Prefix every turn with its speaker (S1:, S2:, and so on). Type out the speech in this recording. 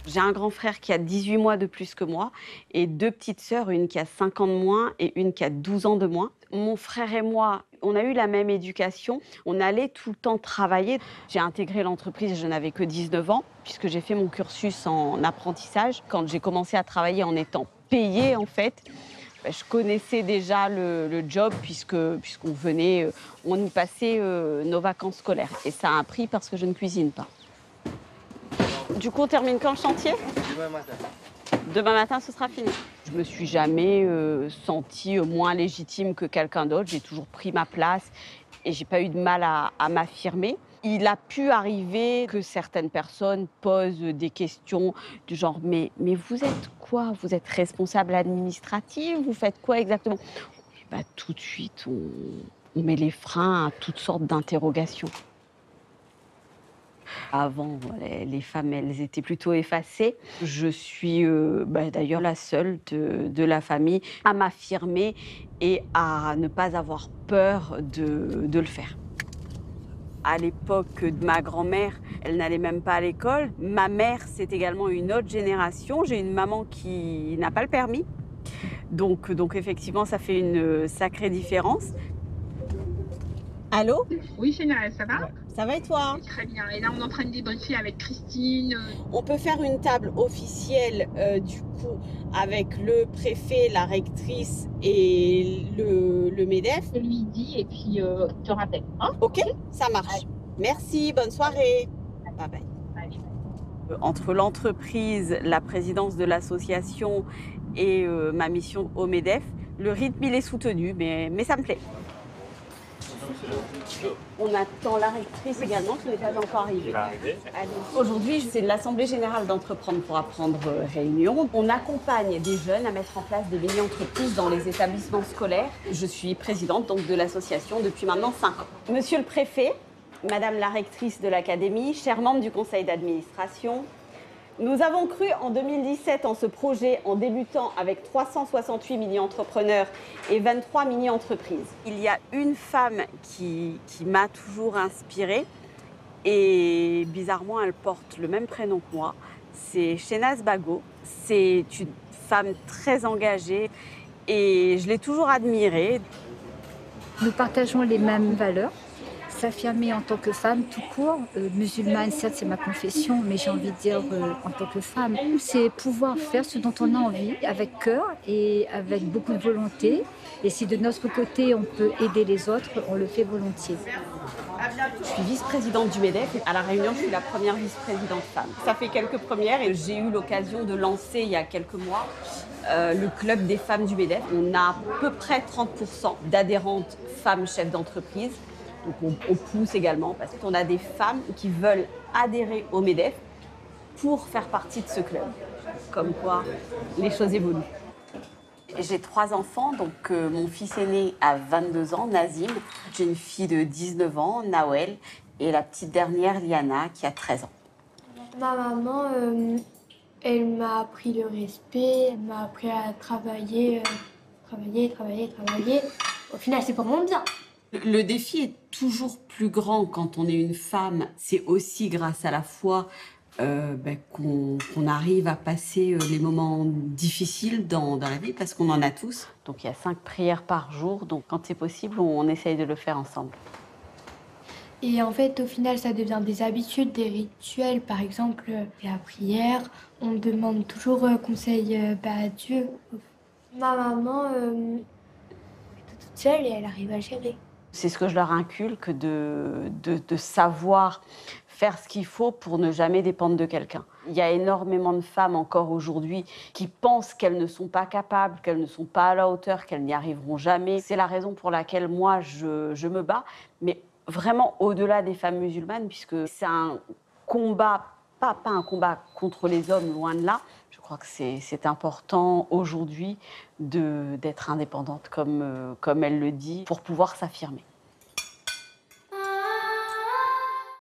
S1: J'ai un grand frère qui a 18 mois de plus que moi et 2 petites sœurs, une qui a 5 ans de moins et une qui a 12 ans de moins. Mon frère et moi, on a eu la même éducation. On allait tout le temps travailler. J'ai intégré l'entreprise, je n'avais que 19 ans, puisque j'ai fait mon cursus en apprentissage. Quand j'ai commencé à travailler en étant payée, en fait, je connaissais déjà le job puisqu'on venait, on y passait nos vacances scolaires. Et ça a un prix parce que je ne cuisine pas. Du coup, on termine quand le chantier?
S2: Demain matin.
S1: Demain matin, ce sera fini. Je me suis jamais sentie moins légitime que quelqu'un d'autre. J'ai toujours pris ma place et j'ai pas eu de mal à m'affirmer. Il a pu arriver que certaines personnes posent des questions du genre mais vous êtes quoi? Vous êtes responsable administrative? Vous faites quoi exactement? Et bah, tout de suite, on met les freins à toutes sortes d'interrogations. Avant, les femmes, elles étaient plutôt effacées. Je suis d'ailleurs la seule de la famille à m'affirmer et à ne pas avoir peur de le faire. À l'époque de ma grand-mère, elle n'allait même pas à l'école. Ma mère, c'est également une autre génération. J'ai une maman qui n'a pas le permis. Donc effectivement, ça fait une sacrée différence. Allô?
S3: Oui, Chénal, ça va?
S1: Ça va et toi?
S3: Très bien. Et là, on est en train de débriefer avec Christine.
S1: On peut faire une table officielle, du coup, avec le préfet, la rectrice et le MEDEF.
S3: Je lui dis et puis je te rappelle. Hein?
S1: OK, ça marche.
S3: Allez.
S1: Merci, bonne soirée. Bye bye.
S3: Allez.
S1: Entre l'entreprise, la présidence de l'association et ma mission au MEDEF, le rythme, il est soutenu, mais ça me plaît. On attend la rectrice également, qui n'est pas encore arrivée. Aujourd'hui, c'est l'Assemblée générale d'Entreprendre pour apprendre réunion. On accompagne des jeunes à mettre en place des mini-entreprises dans les établissements scolaires. Je suis présidente donc de l'association depuis maintenant 5 ans. Monsieur le préfet, madame la rectrice de l'académie, chers membres du conseil d'administration, nous avons cru en 2017 en ce projet en débutant avec 368 mini-entrepreneurs et 23 mini-entreprises. Il y a une femme qui m'a toujours inspirée et bizarrement elle porte le même prénom que moi. C'est Shenaz Bago. C'est une femme très engagée et je l'ai toujours admirée.
S4: Nous partageons les mêmes valeurs. S'affirmer en tant que femme tout court, musulmane, certes c'est ma confession, mais j'ai envie de dire en tant que femme, c'est pouvoir faire ce dont on a envie avec cœur et avec beaucoup de volonté. Et si de notre côté on peut aider les autres, on le fait volontiers.
S1: Je suis vice-présidente du MEDEF et à La Réunion, je suis la première vice-présidente femme. Ça fait quelques premières et j'ai eu l'occasion de lancer il y a quelques mois le club des femmes du MEDEF. On a à peu près 30% d'adhérentes femmes chefs d'entreprise. Donc on pousse également parce qu'on a des femmes qui veulent adhérer au MEDEF pour faire partie de ce club. Comme quoi, les choses évoluent. J'ai 3 enfants, donc mon fils aîné a 22 ans, Nazim. J'ai une fille de 19 ans, Nawel, et la petite dernière, Liana, qui a 13 ans.
S5: Ma maman, elle m'a appris le respect, elle m'a appris à travailler. Au final, c'est pour mon bien.
S1: Le défi est toujours plus grand quand on est une femme. C'est aussi grâce à la foi qu'on arrive à passer les moments difficiles dans la vie, parce qu'on en a tous. Donc il y a 5 prières par jour, donc quand c'est possible, on essaye de le faire ensemble.
S5: Et en fait, au final, ça devient des habitudes, des rituels. Par exemple, la prière, on demande toujours conseil à Dieu. Ma maman est toute seule et elle arrive à gérer.
S1: C'est ce que je leur inculque, de savoir faire ce qu'il faut pour ne jamais dépendre de quelqu'un. Il y a énormément de femmes encore aujourd'hui qui pensent qu'elles ne sont pas capables, qu'elles ne sont pas à la hauteur, qu'elles n'y arriveront jamais. C'est la raison pour laquelle moi, je me bats, mais vraiment au-delà des femmes musulmanes, puisque c'est un combat, pas un combat contre les hommes, loin de là. Je crois que c'est important aujourd'hui d'être indépendante, comme elle le dit, pour pouvoir s'affirmer.